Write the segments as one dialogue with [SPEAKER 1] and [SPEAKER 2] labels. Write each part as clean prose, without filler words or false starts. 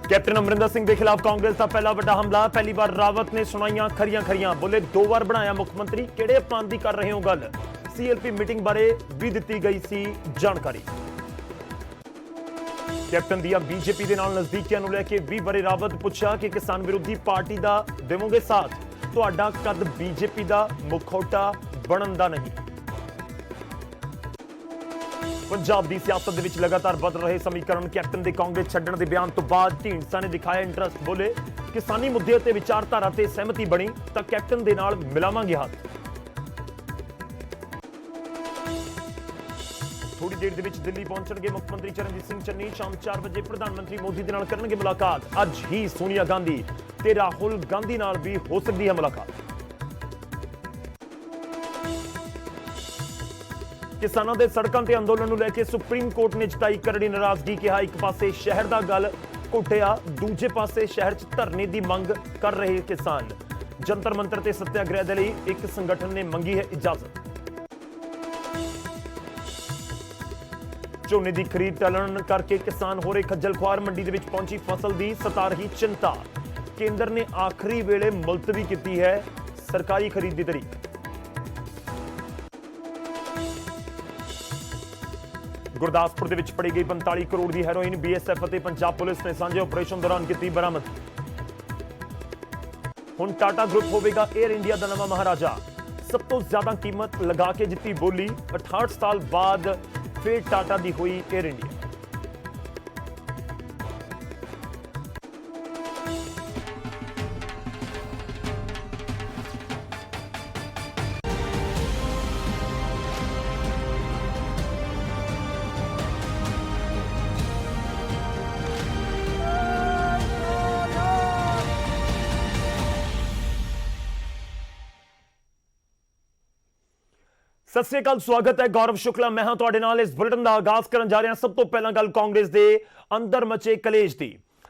[SPEAKER 1] Captain Amarinder Singh के खिलाफ कांग्रेस का पहला बड़ा हमला। पहली बार रावत ने सुनाइयां खरियां खरियां, बोले 2 बार बनाया मुख्यमंत्री, किहड़े अपमान दी कर रहे हो गल। सीएलपी मीटिंग बारे भी दी गई सी जानकारी। कैप्टन दिया बीजेपी के नाल नजदीकियां नूं लैके भी बड़े रावत पूछा कि किसान विरोधी पार्टी का देवोगे साथ, तुहाडा कद बीजेपी का मुखौटा बनन दा नहीं। पंजाब की सियासत विच लगातार बद रहे समीकरण। कैप्टन के कांग्रेस छड्डण के बयान तो बाद ढींडसा ने दिखाया इंटरस्ट, बोले किसानी मुद्दे ते विचारधारा ते सहमति बनी तो कैप्टन के नाल मिलावांगे हाथ। थोड़ी देर दे विच दिल्ली पहुंचणगे मुख्यमंत्री चरणजीत सिंह चन्नी। शाम 4 बजे प्रधानमंत्री मोदी दे नाल करनगे मुलाकात। अज ही सोनिया गांधी ते राहुल गांधी नाल भी हो सकती है मुलाकात। किसानों के सड़कों के अंदोलन को लेकर सुप्रीम कोर्ट ने जताई करड़ी नाराजगी। कहा एक पासे शहर का गल घुटिया, दूजे पासे शहर च धरने की मंग कर रहे किसान। जंतर मंतर ते सत्याग्रह के लिए एक संगठन ने मंगी है इजाजत। झोने की खरीद टलन करके किसान हो रहे खज्जल खुआर। मंडी के पहुंची फसल की सता रही चिंता। केंद्र ने आखिरी वेले मुलतवी की है सरकारी खरीद की तारीख। गुरदासपुर के पड़ी गई 45 करोड़ की हैरोइन बीएसएफ और पंजाब पुलिस ने सांझे ऑपरेशन दौरान की बरामद। हुण टाटा ग्रुप होगा एयर इंडिया का नवा महाराजा। सब तो ज्यादा कीमत लगा के जिती बोली। 68 साल बाद फिर टाटा की हुई एयर इंडिया। सत श्री अकाल, स्वागत है। गौरव शुक्ला मैं हाँ तुहाडे नाल। इस बुलेटिन का आगाज करन जा रहे हैं। सब तो पहला गल कांग्रेस के अंदर मचे कलेश की,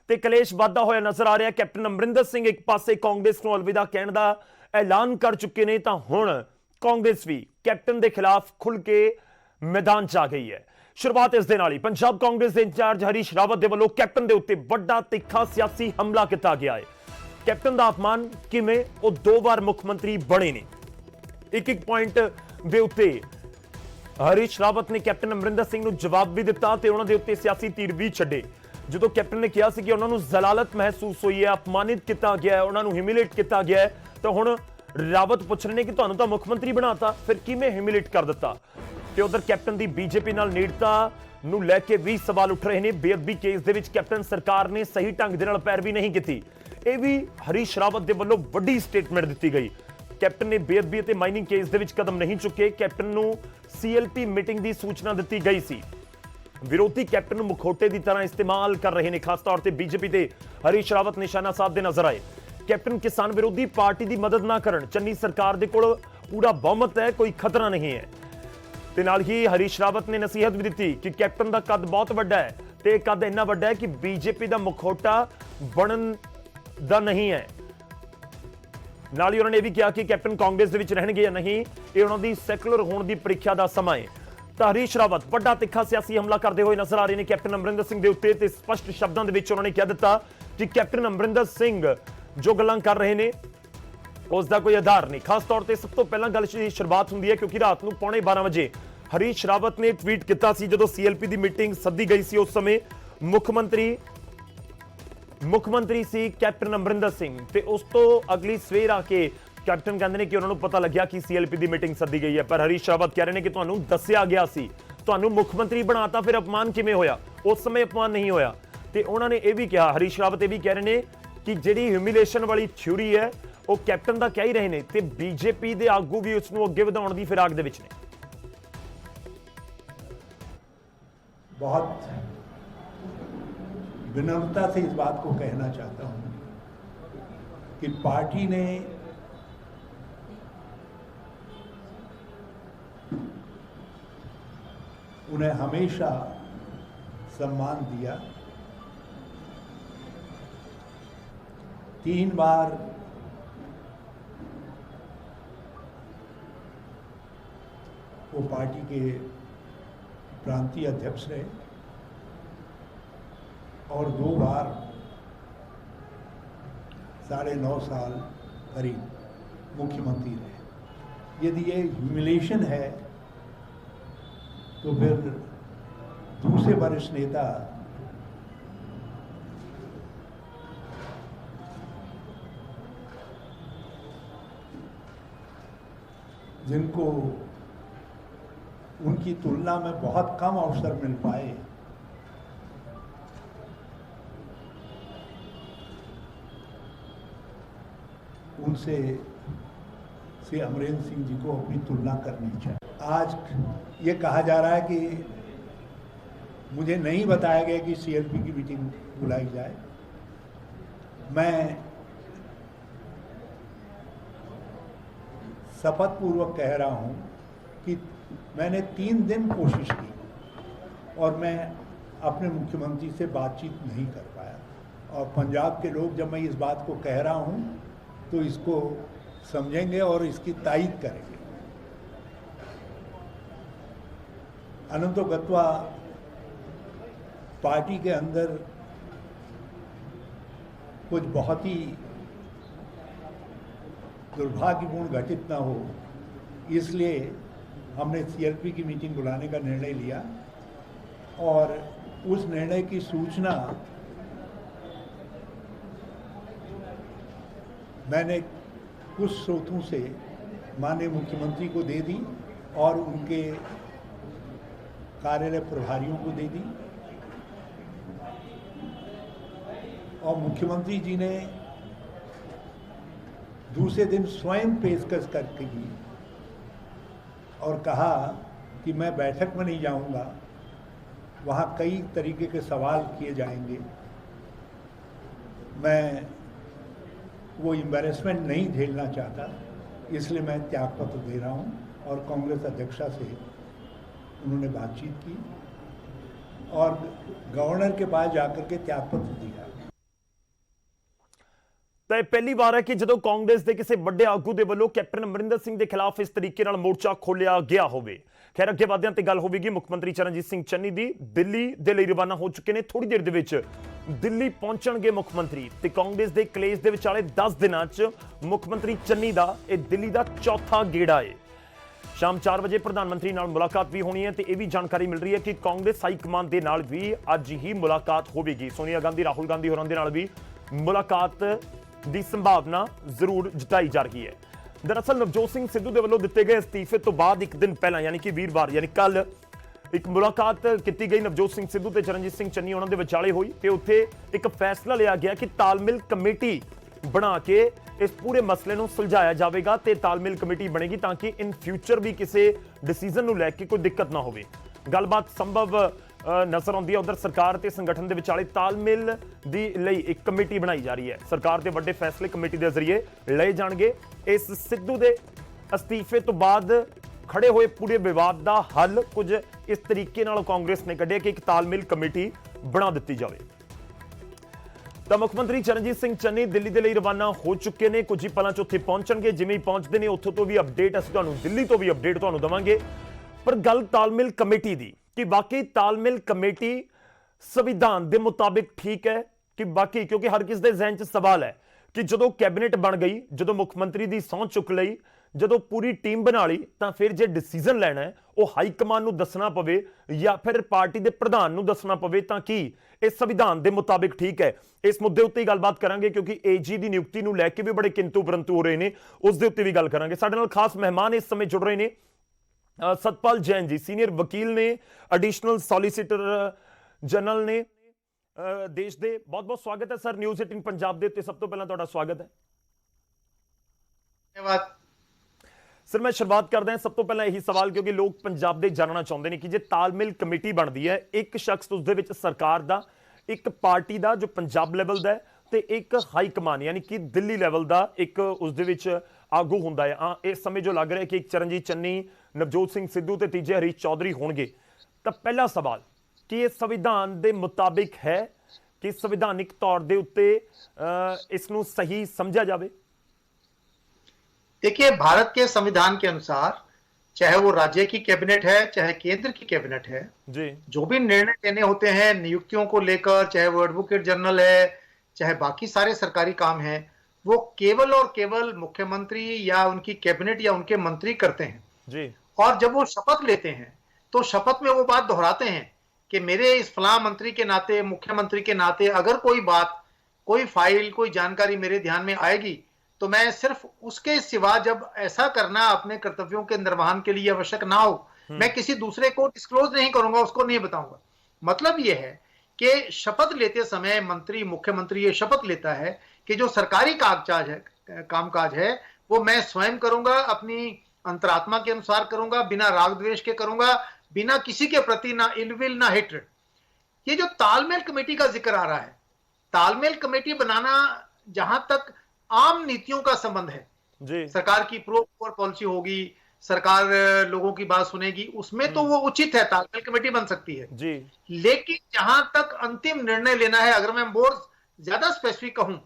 [SPEAKER 1] ते कलेश वाधा होया नजर आ रहा है। कैप्टन अमरिंदर सिंह एक पासे कांग्रेस को अलविदा कहने का ऐलान कर चुके ने, तो हुण कांग्रेस भी कैप्टन के खिलाफ खुल के मैदान च आ गई है। शुरुआत इस दे नाल ही पंजाब कांग्रेस के इंचार्ज हरीश रावत के वल्लों कैप्टन के उत्ते बड़ा तिखा सियासी हमला किया गया है। कैप्टन का अपमान किवें, वो 2 बार मुख्यमंत्री बने ने। एक पॉइंट दे उत्ते हरीश रावत ने कैप्टन अमरिंदर सिंह नूं जवाब भी दिता ते उन्हां दे उत्ते सियासी तीर भी छड्डे। जदों कैप्टन ने कहा कि उन्हां नूं जलालत महसूस हुई है, अपमानित किया गया है, उन्हां नूं ह्यूमिलेट किया गया है, तो हुण रावत पुछ रहे हैं कि तुहानूं तां मुख्यमंत्री बनाता, फिर किवें ह्यूमिलेट कर दिता। ते उधर कैप्टन की बीजेपी नाल नेड़ता नूं लैके भी सवाल उठ रहे हैं। बेअदबी केस दे विच कैप्टन सरकार ने सही ढंग दे नाल पैरवी नहीं की। यह भी हरीश रावत दे वल्लों वड्डी स्टेटमेंट दी गई। कैप्टन ने बेअदबी ते माइनिंग केस दे विच कदम नहीं चुके। कैप्टन नूं सीएलपी मीटिंग की सूचना दी गई सी। विरोधी कैप्टन नूं मुखौटे की तरह इस्तेमाल कर रहे हैं। खास तौर पर बीजेपी के हरीश रावत निशाना साधते नजर आए। कैप्टन किसान विरोधी पार्टी की मदद ना करन, चन्नी सरकार दे कोल पूरा बहुमत है, कोई खतरा नहीं है। ते नाल ही हरीश रावत ने नसीहत भी दी कि कैप्टन का कद बहुत वड्डा है, ते कद इन्ना वड्डा है कि बीजेपी का मुखौटा बनन दा नहीं है। नाल ही उन्होंने यह भी कहा कि कैप्टन कांग्रेस दे विच रहणगे या नहीं, ये उन्होंने सैकुलर होने की परीक्षा का समय है। तो हरीश रावत बड़ा तिखा सियासी हमला करते हुए नजर आ रहे हैं कैप्टन अमरिंदर सिंह के उत्ते। ते स्पष्ट शब्दों के उन्होंने कह दिता कि कैप्टन अमरिंदर सिंह जो गल्लां कर रहे हैं उसका कोई आधार नहीं। खास तौर पर सब तो पहला गल की शुरुआत होंगी है क्योंकि रात को 11:15 बजे हरीश रावत ने ट्वीट किया जो सीएलपी की मीटिंग सद्दी गई सी। उस समय मुख्यमंत्री सी कैप्टन अमरिंदर सिंह। ते उस तो अगली सवेर आके कैप्टन कहते हैं कि उन्होंने पता लग्या कि सीएलपी की मीटिंग सद्दी गई है, पर हरीश रावत कह रहे हैं कि तुहानूं दस्सिया गया सी, तुहानूं मुख्यमंत्री बनाता, फिर अपमान किवें होया? उस समय अपमान नहीं होया। ते उन्होंने यह भी कहा, हरीश रावत यह भी कह रहे हैं कि जिहड़ी ह्यूमिलेशन वाली थ्योरी है वो कैप्टन का कह ही रहे हैं, ते बीजेपी के आगू भी उसनूं अगे वधाउण दी फिराक दे विच ने।
[SPEAKER 2] बहुत विनम्रता से इस बात को कहना चाहता हूं कि पार्टी ने उन्हें हमेशा सम्मान दिया। 3 बार वो पार्टी के प्रांतीय अध्यक्ष रहे और 2 बार 9.5 साल करीब मुख्यमंत्री रहे। यदि ये ह्यूमिलेशन है तो फिर दूसरे वरिष्ठ नेता जिनको उनकी तुलना में बहुत कम अवसर मिल पाए, उनसे श्री अमरेंद्र सिंह जी को अपनी तुलना करनी चाहिए। आज ये कहा जा रहा है कि मुझे नहीं बताया गया कि सीएलपी की मीटिंग बुलाई जाए। मैं शपथ पूर्वक कह रहा हूं कि मैंने 3 दिन कोशिश की और मैं अपने मुख्यमंत्री से बातचीत नहीं कर पाया। और पंजाब के लोग जब मैं इस बात को कह रहा हूं तो इसको समझेंगे और इसकी तायीद करेंगे। अनंतो गत्वा पार्टी के अंदर कुछ बहुत ही दुर्भाग्यपूर्ण घटित ना हो, इसलिए हमने सीएलपी की मीटिंग बुलाने का निर्णय लिया और उस निर्णय की सूचना मैंने कुछ स्रोतों से माननीय मुख्यमंत्री को दे दी और उनके कार्यालय प्रभारियों को दे दी और मुख्यमंत्री जी ने दूसरे दिन स्वयं पेशकश करके की और कहा कि मैं बैठक में नहीं जाऊंगा, वहाँ कई तरीके के सवाल किए जाएंगे, मैं वो एम्बैरेसमेंट नहीं झेलना चाहता, इसलिए मैं त्यागपत्र दे रहा हूँ। और कांग्रेस अध्यक्षा से उन्होंने बातचीत की और गवर्नर के पास जाकर के त्यागपत्र दिया।
[SPEAKER 1] ਤਾਂ ਇਹ ਪਹਿਲੀ ਵਾਰ ਹੈ ਕਿ ਜਦੋਂ ਕਾਂਗਰਸ ਦੇ ਕਿਸੇ ਵੱਡੇ ਆਗੂ ਦੇ ਵੱਲੋਂ ਕੈਪਟਨ ਅਮਰਿੰਦਰ ਸਿੰਘ ਦੇ ਖਿਲਾਫ ਇਸ ਤਰੀਕੇ ਨਾਲ ਮੋਰਚਾ ਖੋਲਿਆ ਗਿਆ ਹੋਵੇ। ਖੈਰ ਅੱਗੇ ਵਧਦਿਆਂ ਤੇ ਗੱਲ ਹੋਵੇਗੀ ਮੁੱਖ ਮੰਤਰੀ ਚਰਨਜੀਤ ਸਿੰਘ ਚੰਨੀ ਦੀ। ਦਿੱਲੀ ਦੇ ਲਈ ਰਵਾਨਾ ਹੋ ਚੁੱਕੇ ਨੇ, ਥੋੜੀ ਦੇਰ ਦੇ ਵਿੱਚ ਦਿੱਲੀ ਪਹੁੰਚਣਗੇ ਮੁੱਖ ਮੰਤਰੀ ਤੇ ਕਾਂਗਰਸ ਦੇ ਕਲੇਸ਼ ਦੇ ਵਿਚਾਲੇ 10 ਦਿਨਾਂ 'ਚ ਮੁੱਖ ਮੰਤਰੀ ਚੰਨੀ ਦਾ ਇਹ ਦਿੱਲੀ ਦਾ ਚੌਥਾ ਗੇੜਾ ਹੈ। ਸ਼ਾਮ 4 ਵਜੇ ਪ੍ਰਧਾਨ ਮੰਤਰੀ ਨਾਲ ਮੁਲਾਕਾਤ ਵੀ ਹੋਣੀ ਹੈ ਤੇ ਇਹ ਵੀ ਜਾਣਕਾਰੀ ਮਿਲ ਰਹੀ ਹੈ ਕਿ ਕਾਂਗਰਸ ਹਾਈ ਕਮਾਂਡ ਦੇ ਨਾਲ ਵੀ ਅੱਜ ਹੀ ਮੁਲਾਕਾਤ ਹੋਵੇਗੀ। ਸੋਨੀਆ ਗਾਂਧੀ, ਰਾਹੁਲ ਗਾਂਧੀ ਹੋਰਾਂ ਦੇ ਨਾਲ ਵੀ ਮੁਲਾਕਾਤ ਦੀ ਸੰਭਾਵਨਾ ਜ਼ਰੂਰ ਜਤਾਈ ਜਾ ਰਹੀ ਹੈ। ਦਰਅਸਲ ਨਵਜੋਤ ਸਿੰਘ ਸਿੱਧੂ ਦੇ ਵੱਲੋਂ ਦਿੱਤੇ ਗਏ ਅਸਤੀਫੇ ਤੋਂ ਬਾਅਦ ਇੱਕ ਦਿਨ ਪਹਿਲਾਂ ਯਾਨੀ ਕਿ ਵੀਰਵਾਰ ਯਾਨੀ ਕੱਲ ਇੱਕ ਮੁਲਾਕਾਤ ਕੀਤੀ ਗਈ ਨਵਜੋਤ ਸਿੰਘ ਸਿੱਧੂ ਤੇ ਚਰਨਜੀਤ ਸਿੰਘ ਚੰਨੀ ਉਹਨਾਂ ਦੇ ਵਿਚਾਲੇ ਹੋਈ ਤੇ ਉੱਥੇ ਇੱਕ ਫੈਸਲਾ ਲਿਆ ਗਿਆ ਕਿ ਤਾਲਮੇਲ ਕਮੇਟੀ ਬਣਾ ਕੇ ਇਸ ਪੂਰੇ ਮਸਲੇ ਨੂੰ ਸੁਲਝਾਇਆ ਜਾਵੇਗਾ ਤੇ ਤਾਲਮੇਲ ਕਮੇਟੀ ਬਣੇਗੀ ਤਾਂ ਕਿ ਇਨ ਫਿਊਚਰ ਵੀ ਕਿਸੇ ਡਿਸੀਜਨ ਨੂੰ ਲੈ ਕੇ ਕੋਈ ਦਿੱਕਤ ਨਾ ਹੋਵੇ। ਗੱਲਬਾਤ ਸੰਭਵ ਨਜ਼ਰ ਆਉਂਦੀ ਹੈ। ਉਧਰ ਸਰਕਾਰ ਤੇ ਸੰਗਠਨ ਦੇ ਵਿਚਾਲੇ ਤਾਲਮੇਲ ਦੀ ਲਈ ਇੱਕ ਕਮੇਟੀ ਬਣਾਈ ਜਾ ਰਹੀ ਹੈ। ਸਰਕਾਰ ਦੇ ਵੱਡੇ ਫੈਸਲੇ ਕਮੇਟੀ ਦੇ ਜ਼ਰੀਏ ਲਏ ਜਾਣਗੇ। ਇਸ ਸਿੱਧੂ ਦੇ ਅਸਤੀਫੇ ਤੋਂ ਬਾਅਦ ਖੜੇ ਹੋਏ ਪੂਰੇ ਵਿਵਾਦ ਦਾ ਹੱਲ ਕੁਝ ਇਸ ਤਰੀਕੇ ਨਾਲ ਕਾਂਗਰਸ ਨੇ ਕੱਢਿਆ ਕਿ ਇੱਕ ਤਾਲਮੇਲ ਕਮੇਟੀ ਬਣਾ ਦਿੱਤੀ ਜਾਵੇ। ਤਾਂ ਮੁੱਖ ਮੰਤਰੀ ਚਰਨਜੀਤ ਸਿੰਘ ਚੰਨੀ ਦਿੱਲੀ ਦੇ ਲਈ ਰਵਾਨਾ ਹੋ ਚੁੱਕੇ ਨੇ। ਕੁਝ ਹੀ ਪਲਾਂ 'ਚ ਉੱਥੇ ਪਹੁੰਚਣਗੇ। ਜਿਵੇਂ ਹੀ ਪਹੁੰਚਦੇ ਨੇ ਉੱਥੋਂ ਤੋਂ ਵੀ ਅਪਡੇਟ ਅਸੀਂ ਤੁਹਾਨੂੰ ਦਿੱਲੀ ਤੋਂ ਵੀ ਅਪਡੇਟ ਤੁਹਾਨੂੰ ਦੇਵਾਂਗੇ। ਪਰ ਗੱਲ ਤਾਲਮੇਲ ਕਮੇਟੀ ਦੀ ਕਿ ਵਾਕਈ ਤਾਲਮੇਲ ਕਮੇਟੀ ਸੰਵਿਧਾਨ ਦੇ ਮੁਤਾबिक ਠੀਕ ਹੈ ਕਿ ਬਾਕੀ, ਕਿਉਂਕਿ ਹਰ ਕਿਸ ਦੇ ਜ਼ਿਹਨ 'ਚ ਸਵਾਲ ਹੈ ਕਿ ਜਦੋਂ ਕੈਬਨਿਟ ਬਣ ਗਈ, ਜਦੋਂ ਮੁੱਖ ਮੰਤਰੀ ਦੀ ਸਹੁੰ ਚੁੱਕ ਲਈ, ਜਦੋਂ ਪੂਰੀ ਟੀਮ ਬਣਾ ਲਈ ਤਾਂ ਫਿਰ ਜੇ ਡਿਸੀਜਨ ਲੈਣਾ ਹੈ ਉਹ ਹਾਈ ਕਮਾਂਡ ਨੂੰ ਦੱਸਣਾ ਪਵੇ ਜਾਂ ਫਿਰ ਪਾਰਟੀ ਦੇ ਪ੍ਰਧਾਨ ਨੂੰ ਦੱਸਣਾ ਪਵੇ ਤਾਂ ਕੀ ਇਹ ਸੰਵਿਧਾਨ ਦੇ ਮੁਤਾबिक ਠੀਕ ਹੈ। ਇਸ ਮੁੱਦੇ ਉੱਤੇ ਹੀ ਗੱਲਬਾਤ ਕਰਾਂਗੇ ਕਿਉਂਕਿ ਏਜੀ ਦੀ ਨਿਯੁਕਤੀ ਨੂੰ ਲੈ ਕੇ ਵੀ ਬੜੇ ਕਿੰਤੂ ਪਰੰਤੂ ਹੋ ਰਹੇ ਨੇ, ਉਸ ਦੇ ਉੱਤੇ ਵੀ ਗੱਲ ਕਰਾਂਗੇ। ਸਾਡੇ ਨਾਲ ਖਾਸ ਮਹਿਮਾਨ ਇਸ ਸਮੇਂ ਜੁੜ ਰਹੇ ਨੇ सतपाल जैन जी, सीनियर वकील ने, एडिशनल सॉलीसिटर जनरल ने देश दे। बहुत बहुत स्वागत है सर न्यूज़ 18 पंजाब दे उत्ते। सब तो पहला तुहाडा स्वागत है।
[SPEAKER 3] धन्यवाद
[SPEAKER 1] सर। मैं शुरुआत करदा सब तो पहला यही सवाल क्योंकि लोग पंजाब दे जानना चाहते हैं कि जे तालमेल कमेटी बनती है, एक शख्स उस दे विच सरकार दा, एक पार्टी दा जो पंजाब लेवल दा ਤੇ ਇੱਕ ਹਾਈ ਕਮਾਨ ਯਾਨੀ ਕਿ ਦਿੱਲੀ ਲੈਵਲ ਦਾ ਇੱਕ ਉਸ ਦੇ ਵਿੱਚ ਆਗੂ ਹੁੰਦਾ ਹੈ। ਇਸ ਸਮੇਂ ਜੋ ਲੱਗ ਰਿਹਾ ਕਿ ਇੱਕ ਚਰਨਜੀਤ ਚੰਨੀ, ਨਵਜੋਤ ਸਿੰਘ ਸਿੱਧੂ ਤੇ ਤੀਜੇ ਹਰੀਸ਼ ਚੌਧਰੀ ਹੋਣਗੇ। ਤਾਂ ਪਹਿਲਾ ਸਵਾਲ ਕਿ ਇਹ ਸੰਵਿਧਾਨ ਦੇ ਮੁਤਾबिक ਹੈ ਕਿ ਸੰਵਿਧਾਨਿਕ ਤੌਰ ਦੇ ਉੱਤੇ ਇਸ ਨੂੰ ਸਹੀ ਸਮਝਿਆ ਜਾਵੇ।
[SPEAKER 3] देखिए, भारत के संविधान के अनुसार चाहे वो राज्य की कैबिनेट है चाहे केंद्र की कैबिनेट है
[SPEAKER 1] जी,
[SPEAKER 3] जो भी निर्णय लेने होते हैं नियुक्तियों को लेकर, चाहे वो एडवोकेट जनरल है चाहे बाकी सारे सरकारी काम हैं, वो केवल और केवल मुख्यमंत्री या उनकी कैबिनेट या उनके मंत्री करते हैं
[SPEAKER 1] जी।
[SPEAKER 3] और जब वो शपथ लेते हैं तो शपथ में वो बात दोहराते हैं कि मेरे इस फलां मंत्री के नाते, मुख्यमंत्री के नाते अगर कोई बात, कोई फाइल, कोई जानकारी मेरे ध्यान में आएगी तो मैं सिर्फ उसके सिवा, जब ऐसा करना अपने कर्तव्यों के निर्वहन के लिए आवश्यक ना हो, मैं किसी दूसरे को डिस्क्लोज नहीं करूंगा, उसको नहीं बताऊंगा। मतलब यह है कि शपथ लेते समय मंत्री, मुख्यमंत्री ये शपथ लेता है कि जो सरकारी कामकाज है वो मैं स्वयं करूंगा, अपनी अंतरात्मा के अनुसार करूंगा, बिना राग द्वेष के करूंगा, बिना किसी के प्रति ना इलविल ना हेट्रेड। ये जो तालमेल कमेटी का जिक्र आ रहा है, तालमेल कमेटी बनाना जहां तक आम नीतियों का संबंध है
[SPEAKER 1] जी।
[SPEAKER 3] सरकार की प्रो पॉलिसी होगी, सरकार लोगों की बात सुनेगी, उसमें तो वो उचित है, तालमेल कमेटी बन सकती है
[SPEAKER 1] जी।
[SPEAKER 3] लेकिन जहां तक अंतिम निर्णय लेना है, अगर मैं मोर ज्यादा स्पेसिफिक कहूं,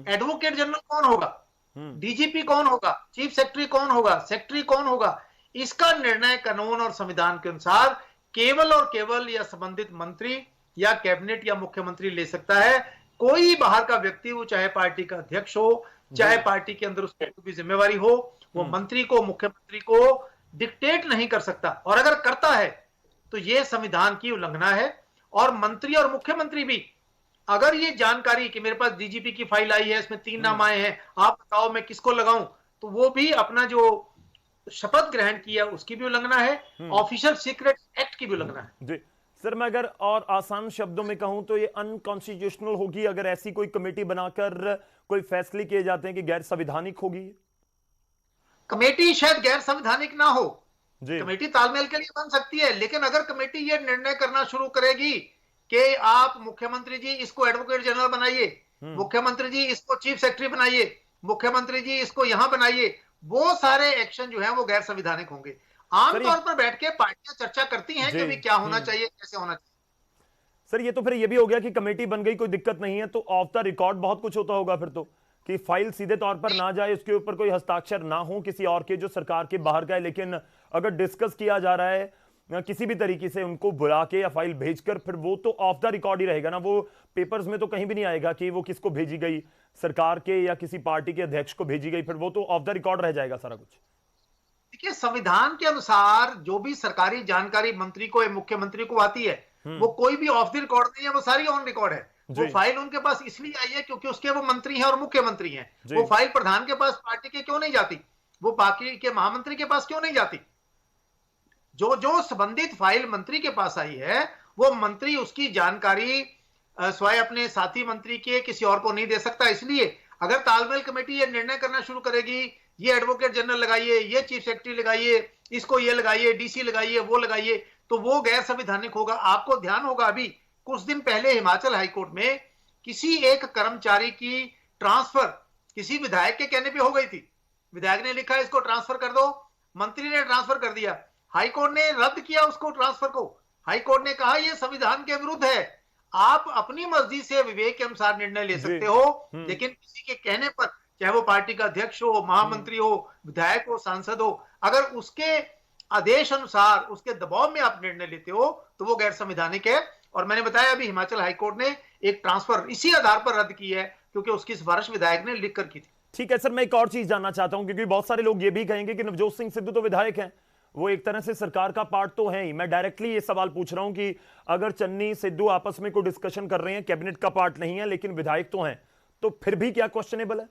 [SPEAKER 3] एडवोकेट जनरल कौन होगा, डीजीपी कौन होगा, चीफ सेक्रेटरी कौन होगा, सेक्रेटरी कौन होगा, इसका निर्णय कानून और संविधान के अनुसार केवल और केवल या संबंधित मंत्री या कैबिनेट या मुख्यमंत्री ले सकता है। कोई बाहर का व्यक्ति, वो चाहे पार्टी का अध्यक्ष हो, चाहे पार्टी के अंदर उसकी कोई जिम्मेवारी हो, वो मंत्री को, मुख्यमंत्री को डिक्टेट नहीं कर सकता। और अगर करता है तो यह संविधान की उल्लंघना है। और मंत्री और मुख्यमंत्री भी, अगर ये जानकारी कि मेरे पास डीजीपी की फाइल आई है, इसमें 3 नाम आए हैं, आप बताओ मैं किसको लगाऊं, तो वो भी अपना जो शपथ ग्रहण किया उसकी भी उल्लंघना है, ऑफिशियल सीक्रेट एक्ट की भी उल्लंघना है।
[SPEAKER 1] जी सर, मैं अगर और आसान शब्दों में कहूं तो ये अनकॉन्स्टिट्यूशनल होगी अगर ऐसी कोई कमेटी बनाकर कोई फैसले किए जाते हैं कि गैर संवैधानिक होगी।
[SPEAKER 3] कमेटी शायद गैर संवैधानिक ना हो,
[SPEAKER 1] जी।
[SPEAKER 3] कमेटी तालमेल के लिए बन सकती है, लेकिन अगर कमेटी ये निर्णय करना शुरू करेगी कि आप मुख्यमंत्री जी इसको एडवोकेट जनरल बनाइए, मुख्यमंत्री जी इसको चीफ सेक्रेटरी बनाइए, मुख्यमंत्री जी इसको यहां बनाइए, वो सारे एक्शन जो है वो गैर संवैधानिक होंगे। आमतौर पर बैठ के पार्टियां चर्चा करती हैं कि भी क्या होना चाहिए, कैसे होना चाहिए।
[SPEAKER 1] सर ये तो फिर ये भी हो गया कि कमेटी बन गई, कोई दिक्कत नहीं है, तो ऑफ द रिकॉर्ड बहुत कुछ होता होगा फिर तो, कि फाइल सीधे तौर पर ना जाए, उसके ऊपर कोई हस्ताक्षर ना हो किसी और के जो सरकार के बाहर का है, लेकिन अगर डिस्कस किया जा रहा है किसी भी तरीके से उनको बुला के या फाइल भेजकर, फिर वो तो ऑफ द रिकॉर्ड ही रहेगा ना, वो पेपर्स में तो कहीं भी नहीं आएगा कि वो किसको भेजी गई, सरकार के या किसी पार्टी के अध्यक्ष को भेजी गई, फिर वो तो ऑफ द रिकॉर्ड रह जाएगा सारा कुछ।
[SPEAKER 3] देखिए, संविधान के अनुसार जो भी सरकारी जानकारी मंत्री को या मुख्यमंत्री को आती है वो कोई भी ऑफ द रिकॉर्ड नहीं है, वो सारी ऑन रिकॉर्ड है। वो फाइल उनके पास इसलिए आई है क्योंकि उसके वो मंत्री हैं और मुख्यमंत्री हैं। वो फाइल प्रधान के पास पार्टी के क्यों नहीं जाती, वो बाकी के महामंत्री के पास क्यों नहीं जाती? जो जो संबंधित फाइल मंत्री के पास आई है वो मंत्री उसकी जानकारी स्वयं अपने साथी मंत्री के किसी और को नहीं दे सकता। इसलिए अगर तालमेल कमेटी ये निर्णय करना शुरू करेगी, ये एडवोकेट जनरल लगाइए, ये चीफ सेक्रेटरी लगाइए, इसको ये लगाइए, डीसी लगाइए, वो लगाइए, तो वो गैर संवैधानिक होगा। आपको ध्यान होगा अभी कुछ दिन पहले हिमाचल हाईकोर्ट में किसी एक कर्मचारी की ट्रांसफर किसी विधायक के कहने पे हो गई थी। विधायक ने लिखा इसको ट्रांसफर कर दो, मंत्री ने ट्रांसफर कर दिया, हाईकोर्ट ने रद्द किया उसको ट्रांसफर को। हाईकोर्ट ने कहा यह संविधान के विरुद्ध है। आप अपनी मर्जी से विवेक के अनुसार निर्णय ले सकते हो, लेकिन किसी के कहने पर, चाहे वो पार्टी का अध्यक्ष हो, महामंत्री हो, विधायक हो, सांसद हो, अगर उसके आदेश अनुसार, उसके दबाव में आप निर्णय लेते हो तो वो गैर संवैधानिक है। और मैंने बताया अभी हिमाचल हाईकोर्ट ने एक ट्रांसफर इसी आधार पर रद्द की है क्योंकि उसकी सिफारिश विधायक ने लिख कर की थी।
[SPEAKER 1] ठीक है सर, मैं एक और चीज जानना चाहता हूं, क्योंकि बहुत सारे लोग ये भी कहेंगे कि नवजोत सिंह सिद्धू तो विधायक हैं, वो एक तरह से सरकार का पार्ट तो है ही। मैं डायरेक्टली ये सवाल पूछ रहा हूं कि अगर चन्नी सिद्धू आपस में कोई डिस्कशन कर रहे हैं, कैबिनेट का पार्ट नहीं है लेकिन विधायक तो हैं, तो फिर भी क्या क्वेश्चनेबल है?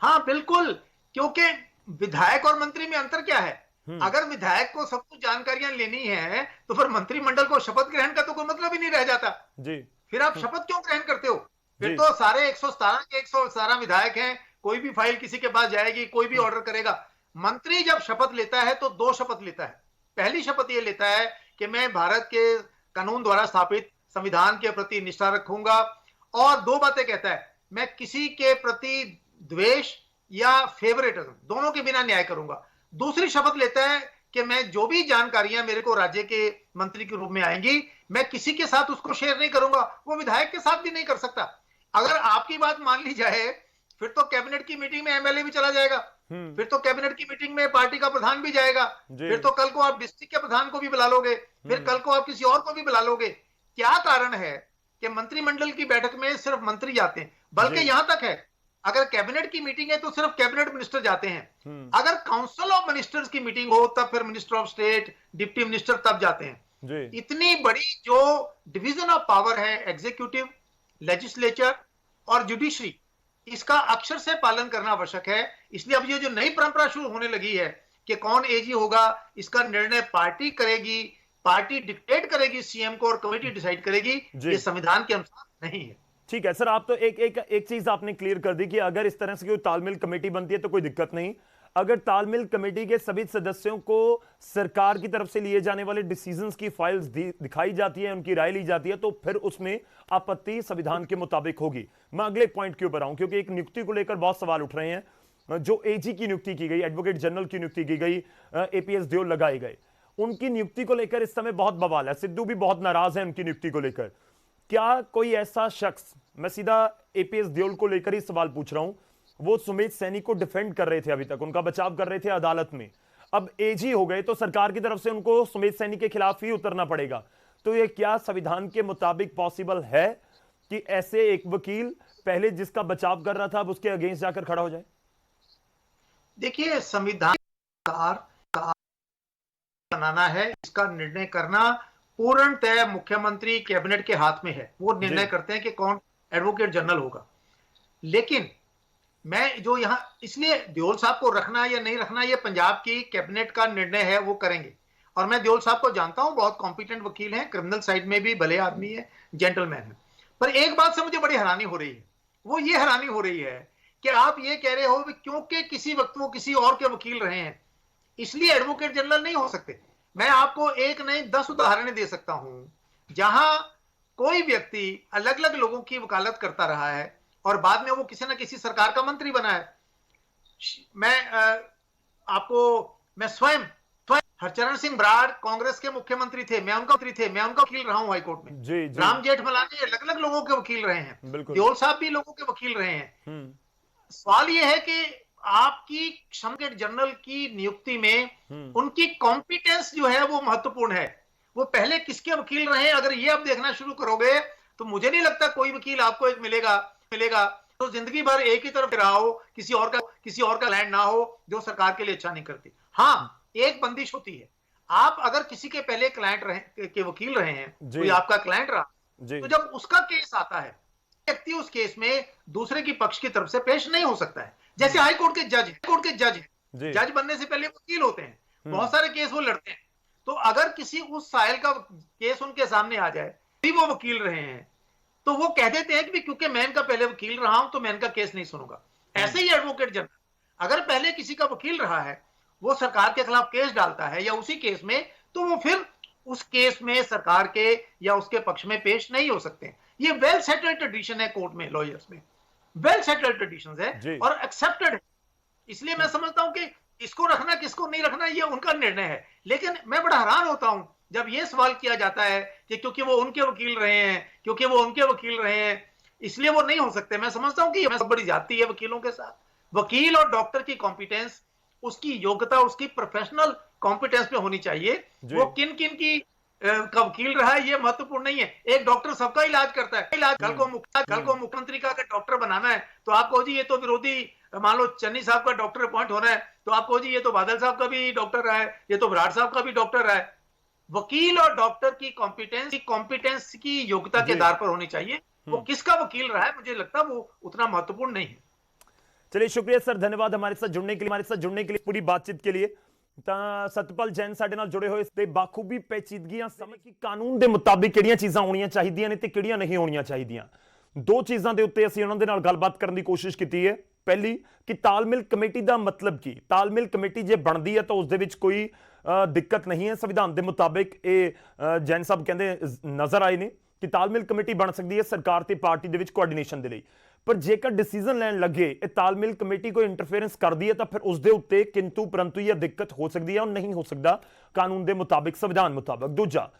[SPEAKER 3] हाँ बिल्कुल, क्योंकि विधायक और मंत्री में अंतर क्या है? अगर विधायक को सब कुछ जानकारियां लेनी है तो फिर मंत्रिमंडल को शपथ ग्रहण का तो कोई मतलब ही नहीं रह जाता जी। फिर आप शपथ क्यों ग्रहण करते हो? फिर तो सारे 117 के 117 विधायक हैं, कोई भी फाइल किसी के पास जाएगी, कोई भी ऑर्डर करेगा। मंत्री जब शपथ लेता है तो 2 शपथ लेता है। पहली शपथ यह लेता है कि मैं भारत के कानून द्वारा स्थापित संविधान के प्रति निष्ठा रखूंगा, और 2 बातें कहता है, मैं किसी के प्रति द्वेष या फेवरेटिज्म दोनों के बिना न्याय करूंगा। दूसरी शपथ लेता है कि मैं जो भी जानकारियां मेरे को राज्य के मंत्री के रूप में आएंगी, मैं किसी के साथ उसको शेयर नहीं करूंगा। वो विधायक के साथ भी नहीं कर सकता। अगर आपकी बात मान ली जाए फिर तो कैबिनेट की मीटिंग में एमएलए भी चला जाएगा, फिर तो कैबिनेट की मीटिंग में पार्टी का प्रधान भी जाएगा, फिर तो कल को आप डिस्ट्रिक्ट के प्रधान को भी बुला लोगे, फिर कल को आप किसी और को भी बुला लोगे। क्या कारण है कि मंत्रिमंडल की बैठक में सिर्फ मंत्री जाते हैं? बल्कि यहां तक है, अगर कैबिनेट की मीटिंग है तो सिर्फ कैबिनेट मिनिस्टर जाते हैं, अगर काउंसिल ऑफ मिनिस्टर्स की मीटिंग हो तब फिर minister of state, deputy minister तब जाते हैं।
[SPEAKER 1] जी
[SPEAKER 3] इतनी बड़ी जो डिवीजन ऑफ पावर है, एग्जीक्यूटिव, लेजिस्लेचर और जुडिशरी, इसका अक्षर से पालन करना आवश्यक है। इसलिए अब ये जो नई परंपरा शुरू होने लगी है कि कौन एजी होगा, इसका निर्णय पार्टी करेगी, पार्टी डिक्टेट करेगी सीएम को और कमेटी डिसाइड करेगी, ये संविधान के अनुसार नहीं है।
[SPEAKER 1] ठीक है सर, आप तो एक चीज आपने क्लियर कर दी कि अगर इस तरह से कोई तालमेल कमेटी बनती है तो कोई दिक्कत नहीं। अगर तालमेल कमेटी के सभी सदस्यों को सरकार की तरफ से लिए जाने वाले डिसीजंस की फाइल्स दिखाई जाती है, उनकी राय ली जाती है, तो फिर उसमें आपत्ति संविधान के मुताबिक होगी। मैं अगले पॉइंट के ऊपर आऊं, क्योंकि एक नियुक्ति को लेकर बहुत सवाल उठ रहे हैं। जो एजी की नियुक्ति की गई, एडवोकेट जनरल की नियुक्ति की गई, एपीएस देओल लगाए गए, उनकी नियुक्ति को लेकर इस समय बहुत बवाल है। सिद्धू भी बहुत नाराज है उनकी नियुक्ति को लेकर। क्या कोई ऐसा शख्स, मैं सीधा एपीएस देओल को लेकर ही सवाल पूछ रहा हूं, वो सुमित सैनी को डिफेंड कर रहे थे, अभी तक उनका बचाव कर रहे थे अदालत में, अब एजी हो गए तो सरकार की तरफ से उनको सुमित सैनी के खिलाफ ही उतरना पड़ेगा। तो ये क्या संविधान के मुताबिक पॉसिबल है कि ऐसे एक वकील पहले जिसका बचाव कर रहा था अब उसके अगेंस्ट जाकर खड़ा हो जाए?
[SPEAKER 3] देखिए, संविधान बनाना है, इसका निर्णय करना पूर्णतः मुख्यमंत्री कैबिनेट के हाथ में है। वो निर्णय करते हैं कि कौन एडवोकेट जनरल होगा। लेकिन मैं जो यहां, इसलिए देओल साहब को रखना या नहीं रखना ये पंजाब की कैबिनेट का निर्णय है, वो करेंगे। और मैं देओल साहब को जानता हूं, बहुत कॉम्पिटेंट वकील हैं, क्रिमिनल साइड में भी भले आदमी है, जेंटलमैन है। पर एक बात से मुझे बड़ी हैरानी हो रही है, वो ये हैरानी हो रही है कि आप ये कह रहे हो कि क्योंकि किसी वक्त वो किसी और के वकील रहे हैं इसलिए एडवोकेट जनरल नहीं हो सकते। मैं आपको एक नहीं 10 उदाहरण दे सकता हूं जहां कोई व्यक्ति अलग अलग लोगों की वकालत करता रहा है और बाद में वो किसी ना किसी सरकार का मंत्री बना है। मैं स्वयं हरचरण सिंह बराड़ कांग्रेस के मुख्यमंत्री थे, मैं उनका वकील रहा हूं हाईकोर्ट में।
[SPEAKER 1] जी, जी।
[SPEAKER 3] राम जेठमलानी अलग अलग लोगों के वकील रहे हैं, देओल साहब भी लोगों के वकील रहे हैं। सवाल यह है कि आपकी एडवोकेट जनरल की नियुक्ति में उनकी कॉम्पिटेंस जो है वो महत्वपूर्ण है। वो पहले किसके वकील रहे हैं, अगर ये आप देखना शुरू करोगे तो मुझे नहीं लगता कोई वकील आपको एक मिलेगा तो जिंदगी भर एक ही तरफ रहा हो, किसी और का लैंड ना हो जो सरकार के लिए अच्छा नहीं करती। हाँ, एक बंदिश होती है, आप अगर किसी के पहले क्लाइंट रहे के वकील रहे हैं, कोई आपका क्लाइंट रहा, तो जब उसका केस आता है व्यक्ति उस केस में दूसरे की पक्ष की तरफ से पेश नहीं हो सकता है। जैसे हाई कोर्ट के जज हैं, जज बनने से पहले वकील होते हैं, बहुत सारे केस वो लड़ते हैं। तो अगर किसी उस साइल का केस उनके सामने आ जाए, भी वो वकील रहे हैं, तो वो कह देते हैं कि क्योंकि मैं इनका पहले वकील रहा हूं तो मैं इनका केस नहीं सुनूंगा। ऐसे ही एडवोकेट जनरल अगर पहले किसी का वकील रहा है, वो सरकार के खिलाफ केस डालता है या उसी केस में, तो वो फिर उस केस में सरकार के या उसके पक्ष में पेश नहीं हो सकते। ये वेल सेटल्ड ट्रेडिशन है कोर्ट में, लॉयर्स में वेल सेटल्ड ट्रेडिशंस है और एक्सेप्टेड है। इसलिए मैं समझता हूं कि इसको रखना किसको नहीं रखना ये उनका निर्णय है। लेकिन मैं बड़ा हैरान होता हूं जब ये सवाल किया जाता है कि क्योंकि वो उनके वकील रहे हैं इसलिए वो नहीं हो सकते। मैं समझता हूं कि ये बहुत बड़ी जाती है वकीलों के साथ। वकील और डॉक्टर की कॉम्पिटेंस, उसकी योग्यता, उसकी प्रोफेशनल कॉम्पिटेंस पे होनी चाहिए। वो किन की का वकील रहा है ये महत्वपूर्ण नहीं है। एक डॉक्टर सबका इलाज करता है। कल को मुख्यमंत्री का अगर डॉक्टर बनाना है तो आप कहो जी ये तो विरोधी, मान लो चन्नी साहब का डॉक्टर अपॉइंट होना है तो आप कहो जी ये तो बादल साहब का भी डॉक्टर रहा है, ये तो बराड़ साहब का भी डॉक्टर रहा है। वकील और डॉक्टर की कॉम्पिटेंस की योग्यता के आधार पर होनी चाहिए। वो किसका वकील रहा है मुझे लगता है वो उतना महत्वपूर्ण नहीं है।
[SPEAKER 1] चलिए, शुक्रिया सर, धन्यवाद हमारे साथ जुड़ने के लिए पूरी बातचीत के लिए। ਤਾਂ ਸਤਪਾਲ ਜੈਨ ਸਾਡੇ ਨਾਲ ਜੁੜੇ ਹੋਏ ਇਸ ਤੇ ਬਾਖੂਬੀ ਪੈਚੀਦਗੀਆਂ ਸਮਝ ਕਿ ਕਾਨੂੰਨ ਦੇ ਮੁਤਾਬਿਕ ਕਿਹੜੀਆਂ ਚੀਜ਼ਾਂ ਹੋਣੀਆਂ ਚਾਹੀਦੀਆਂ ਨੇ ਤੇ ਕਿਹੜੀਆਂ ਨਹੀਂ ਹੋਣੀਆਂ ਚਾਹੀਦੀਆਂ। ਦੋ ਚੀਜ਼ਾਂ ਦੇ ਉੱਤੇ ਅਸੀਂ ਉਹਨਾਂ ਦੇ ਨਾਲ ਗੱਲਬਾਤ ਕਰਨ ਦੀ ਕੋਸ਼ਿਸ਼ ਕੀਤੀ ਹੈ। ਪਹਿਲੀ ਕਿ ਤਾਲਮੇਲ ਕਮੇਟੀ ਦਾ ਮਤਲਬ ਕੀ, ਤਾਲਮੇਲ ਕਮੇਟੀ ਜੇ ਬਣਦੀ ਹੈ ਤਾਂ ਉਸ ਦੇ ਵਿੱਚ ਕੋਈ ਦਿੱਕਤ ਨਹੀਂ ਹੈ। ਸੰਵਿਧਾਨ ਦੇ ਮੁਤਾਬਿਕ ਇਹ ਜੈਨ ਸਾਹਿਬ ਕਹਿੰਦੇ ਨਜ਼ਰ ਆਏ ਨੇ ਕਿ ਤਾਲਮੇਲ ਕਮੇਟੀ ਬਣ ਸਕਦੀ ਹੈ ਸਰਕਾਰ ਤੇ ਪਾਰਟੀ ਦੇ ਵਿੱਚ ਕੋਆਰਡੀਨੇਸ਼ਨ ਦੇ ਲਈ। पर जेकर डिसीजन लैन लगे तालमेल कमेटी को इंटरफेरेंस कर दी है तो फिर उसके उत्ते किंतु परंतु यह दिक्कत हो सकती है और नहीं हो सकता कानून के मुताबिक, संविधान मुताबिक। दूजा,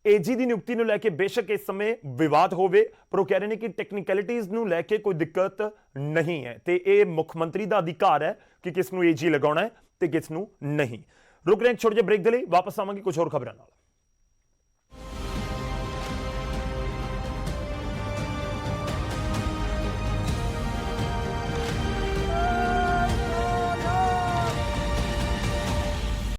[SPEAKER 1] एजी की नियुक्ति को लैके बेशक इस समय विवाद होवे पर वो कह रहे हैं कि टैक्नीकलिटीज को लैके कोई दिक्कत नहीं है तो यह मुख्यमंत्री का अधिकार है कि किस एजी लगाना है तो किस नहीं। रुक रहे हैं छोटे जे ब्रेक के लिए, वापस आवांगे कुछ और खबरों नाल।